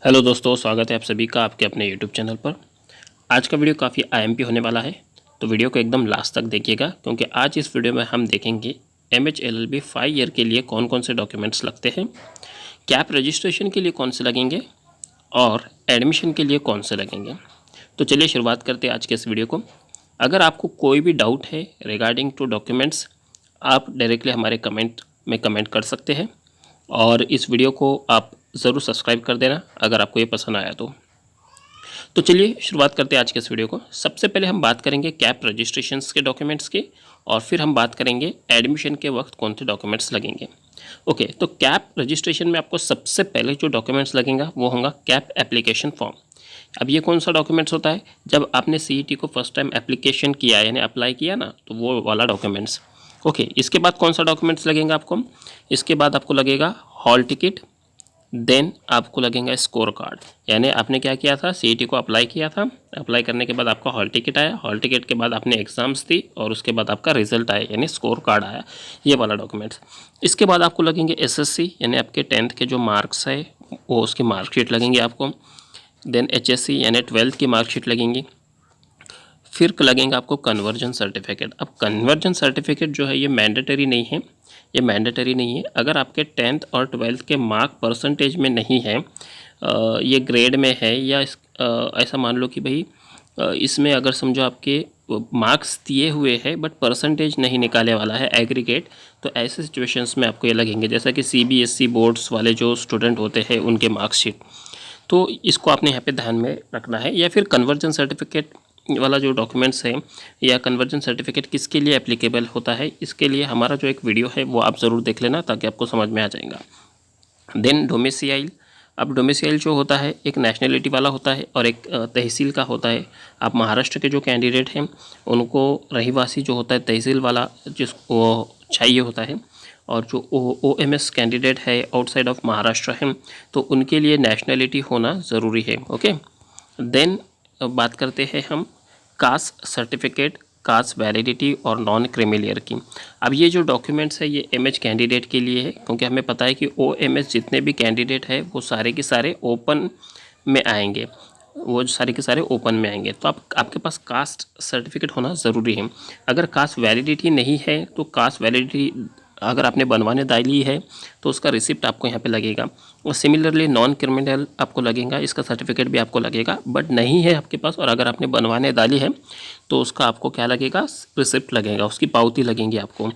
Hello दोस्तों, स्वागत है आप सभी का आपके अपने यूट्यूब चैनल पर। आज का वीडियो काफ़ी आईएमपी होने वाला है, तो वीडियो को एकदम लास्ट तक देखिएगा, क्योंकि आज इस वीडियो में हम देखेंगे MHLLB 5 ईयर के लिए कौन कौन से डॉक्यूमेंट्स लगते हैं, कैप रजिस्ट्रेशन के लिए कौन से लगेंगे और एडमिशन के लिए कौन से लगेंगे। तो चलिए शुरुआत करते हैं आज के इस वीडियो को। अगर आपको कोई भी डाउट है रिगार्डिंग टू डॉक्यूमेंट्स, आप डायरेक्टली हमारे कमेंट में कमेंट कर सकते हैं और इस वीडियो को आप ज़रूर सब्सक्राइब कर देना अगर आपको ये पसंद आया तो चलिए शुरुआत करते हैं आज के इस वीडियो को। सबसे पहले हम बात करेंगे कैप रजिस्ट्रेशंस के डॉक्यूमेंट्स की, और फिर हम बात करेंगे एडमिशन के वक्त कौन से डॉक्यूमेंट्स लगेंगे। ओके, तो कैप रजिस्ट्रेशन में आपको सबसे पहले जो डॉक्यूमेंट्स लगेगा वो होगा कैप एप्लीकेशन फॉर्म। अब ये कौन सा डॉक्यूमेंट्स होता है? जब आपने CET को फर्स्ट टाइम एप्लीकेशन किया यानी अप्लाई किया ना, तो वो वाला डॉक्यूमेंट्स। ओके, इसके बाद कौन सा डॉक्यूमेंट्स लगेंगे आपको? इसके बाद आपको लगेगा हॉल टिकट, देन आपको लगेगा स्कोर कार्ड। यानी आपने क्या किया था, CET को अप्लाई किया था, अप्लाई करने के बाद आपका हॉल टिकट आया, हॉल टिकट के बाद आपने एग्ज़ाम्स दी और उसके बाद आपका रिजल्ट आया यानी स्कोर कार्ड आया, ये वाला डॉक्यूमेंट्स। इसके बाद आपको लगेंगे SSC यानी आपके 10th के जो मार्क्स है वो उसकी मार्कशीट लगेंगे आपको। देन HSC यानी 12th की मार्कशीट लगेंगी। फिर लगेंगे आपको कन्वर्जन सर्टिफिकेट। अब कन्वर्जन सर्टिफिकेट जो है ये मैंडेटरी नहीं है, ये मैंडेटरी नहीं है। अगर आपके 10th और 12th के मार्क परसेंटेज में नहीं है, ये ग्रेड में है, या ऐसा मान लो कि भाई इसमें अगर समझो आपके मार्क्स दिए हुए हैं बट परसेंटेज नहीं निकाले वाला है एग्रीगेट, तो ऐसे सिचुएशंस में आपको ये लगेंगे, जैसा कि CBSE बोर्ड्स वाले जो स्टूडेंट होते हैं उनके मार्कशीट। तो इसको आपने यहाँ पे ध्यान में रखना है। या फिर कन्वर्जन सर्टिफिकेट वाला जो डॉक्यूमेंट्स है, या कन्वर्जन सर्टिफिकेट किसके लिए एप्लीकेबल होता है, इसके लिए हमारा जो एक वीडियो है वो आप ज़रूर देख लेना ताकि आपको समझ में आ जाएगा। Then domicile. अब डोमिसाइल जो होता है एक नेशनलिटी वाला होता है और एक तहसील का होता है। आप महाराष्ट्र के जो कैंडिडेट हैं उनको रहीवासी जो होता है तहसील वाला जिसको चाहिए होता है, और जो OMS कैंडिडेट है आउटसाइड ऑफ महाराष्ट्र है तो उनके लिए नेशनलिटी होना ज़रूरी है। ओके, देन बात करते हैं हम कास्ट सर्टिफिकेट, कास्ट वैलिडिटी और नॉन क्रीमिलियर की। अब ये जो डॉक्यूमेंट्स है ये MH कैंडिडेट के लिए है, क्योंकि हमें पता है कि OMS जितने भी कैंडिडेट है वो सारे के सारे ओपन में आएंगे, वो सारे के सारे ओपन में आएंगे। तो आपके पास कास्ट सर्टिफिकेट होना ज़रूरी है। अगर कास्ट वैलिडिटी नहीं है तो कास्ट वैलिडिटी अगर आपने बनवाने डाली है तो उसका रिसिप्ट आपको यहाँ पे लगेगा। और सिमिलरली नॉन क्रिमिनल आपको लगेगा, इसका सर्टिफिकेट भी आपको लगेगा, बट नहीं है आपके पास और अगर आपने बनवाने डाली है तो उसका आपको क्या लगेगा, रिसिप्ट लगेगा, उसकी पावती लगेंगी आपको।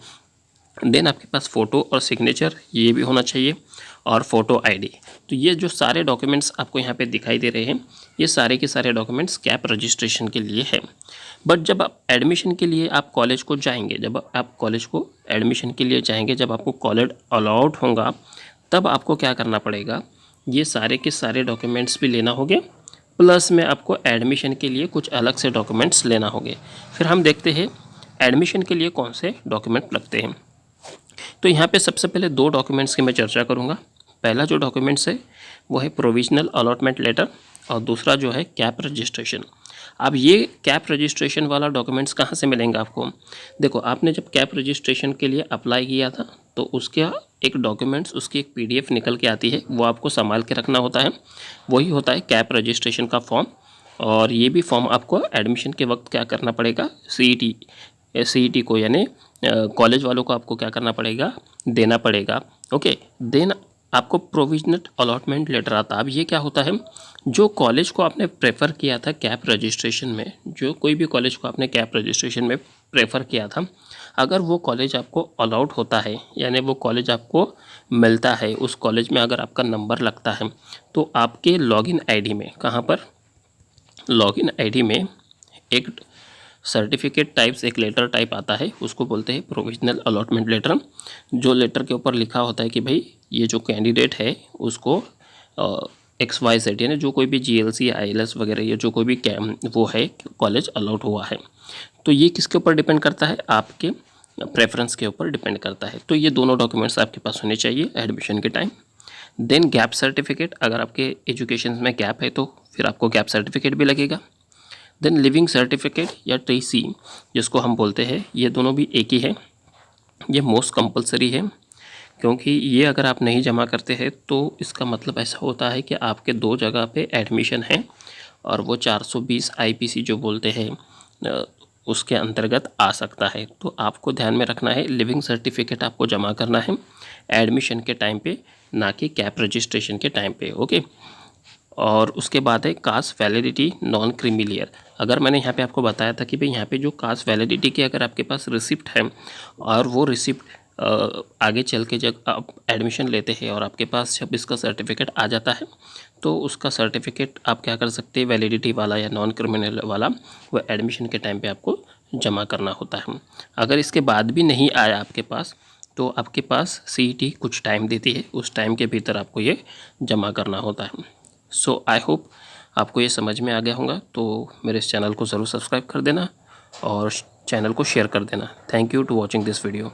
देन आपके पास फ़ोटो और सिग्नेचर ये भी होना चाहिए, और फ़ोटो ID। तो ये जो सारे डॉक्यूमेंट्स आपको यहाँ पे दिखाई दे रहे हैं ये सारे के सारे डॉक्यूमेंट्स कैप रजिस्ट्रेशन के लिए है। बट जब आप एडमिशन के लिए आप कॉलेज को जाएंगे, जब आप कॉलेज को एडमिशन के लिए जाएंगे, जब आपको कॉलेज अलाउड होगा तब आपको क्या करना पड़ेगा, ये सारे के सारे डॉक्यूमेंट्स भी लेना होंगे, प्लस में आपको एडमिशन के लिए कुछ अलग से डॉक्यूमेंट्स लेना होंगे। फिर हम देखते हैं एडमिशन के लिए कौन से डॉक्यूमेंट लगते हैं। तो यहाँ पे सबसे पहले दो डॉक्यूमेंट्स की मैं चर्चा करूँगा। पहला जो डॉक्यूमेंट्स है वो है प्रोविजनल अलॉटमेंट लेटर, और दूसरा जो है कैप रजिस्ट्रेशन। अब ये कैप रजिस्ट्रेशन वाला डॉक्यूमेंट्स कहाँ से मिलेंगे आपको? देखो, आपने जब कैप रजिस्ट्रेशन के लिए अप्लाई किया था तो उसका एक डॉक्यूमेंट्स, उसकी एक PDF निकल के आती है, वो आपको संभाल के रखना होता है। वही होता है कैप रजिस्ट्रेशन का फॉर्म। और ये भी फॉर्म आपको एडमिशन के वक्त क्या करना पड़ेगा, CET को यानी कॉलेज वालों को आपको क्या करना पड़ेगा, देना पड़ेगा। ओके, देन आपको प्रोविजनल अलॉटमेंट लेटर आता है। अब ये क्या होता है, जो कॉलेज को आपने प्रेफर किया था कैप रजिस्ट्रेशन में, जो कोई भी कॉलेज को आपने कैप रजिस्ट्रेशन में प्रेफर किया था, अगर वो कॉलेज आपको अलाउड होता है यानी वो कॉलेज आपको मिलता है, उस कॉलेज में अगर आपका नंबर लगता है तो आपके लॉगिन ID में, कहाँ पर, लॉगिन ID में एक सर्टिफिकेट टाइप्स, एक लेटर टाइप आता है, उसको बोलते हैं प्रोविजनल अलॉटमेंट लेटर। जो लेटर के ऊपर लिखा होता है कि भाई ये जो कैंडिडेट है उसको XYZ यानी जो कोई भी GLC या ILS वगैरह ये जो कोई भी वो है कॉलेज अलाउड हुआ है। तो ये किसके ऊपर डिपेंड करता है, आपके प्रेफरेंस के ऊपर डिपेंड करता है। तो ये दोनों डॉक्यूमेंट्स आपके पास होने चाहिए एडमिशन के टाइम। देन गैप सर्टिफिकेट, अगर आपके एजुकेशन में गैप है तो फिर आपको गैप सर्टिफिकेट भी लगेगा। देन लिविंग सर्टिफिकेट या TC जिसको हम बोलते हैं, ये दोनों भी एक ही है, ये मोस्ट कंपलसरी है, क्योंकि ये अगर आप नहीं जमा करते हैं तो इसका मतलब ऐसा होता है कि आपके 2 जगह पे एडमिशन है और वो 420 आईपीसी जो बोलते हैं उसके अंतर्गत आ सकता है। तो आपको ध्यान में रखना है, लिविंग सर्टिफिकेट आपको जमा करना है एडमिशन के टाइम पे, ना कि कैप रजिस्ट्रेशन के टाइम पे। ओके। और उसके बाद है कास्ट वैलिडिटी नॉन क्रीमिलियर। अगर मैंने यहाँ पे आपको बताया था कि भाई यहाँ पे जो कास्ट वैलिडिटी की अगर आपके पास रिसिप्ट है और वो रिसिप्ट आगे चल के जब आप एडमिशन लेते हैं और आपके पास जब इसका सर्टिफिकेट आ जाता है तो उसका सर्टिफिकेट आप क्या कर सकते हैं, वैलिडिटी वाला या नॉन क्रिमिनल वाला, वो एडमिशन के टाइम पे आपको जमा करना होता है। अगर इसके बाद भी नहीं आया आपके पास तो आपके पास सीईटी कुछ टाइम देती है, उस टाइम के भीतर आपको ये जमा करना होता है। सो आई होप आपको ये समझ में आ गया होगा। तो मेरे इस चैनल को ज़रूर सब्सक्राइब कर देना और चैनल को शेयर कर देना। Thank you to watching this video.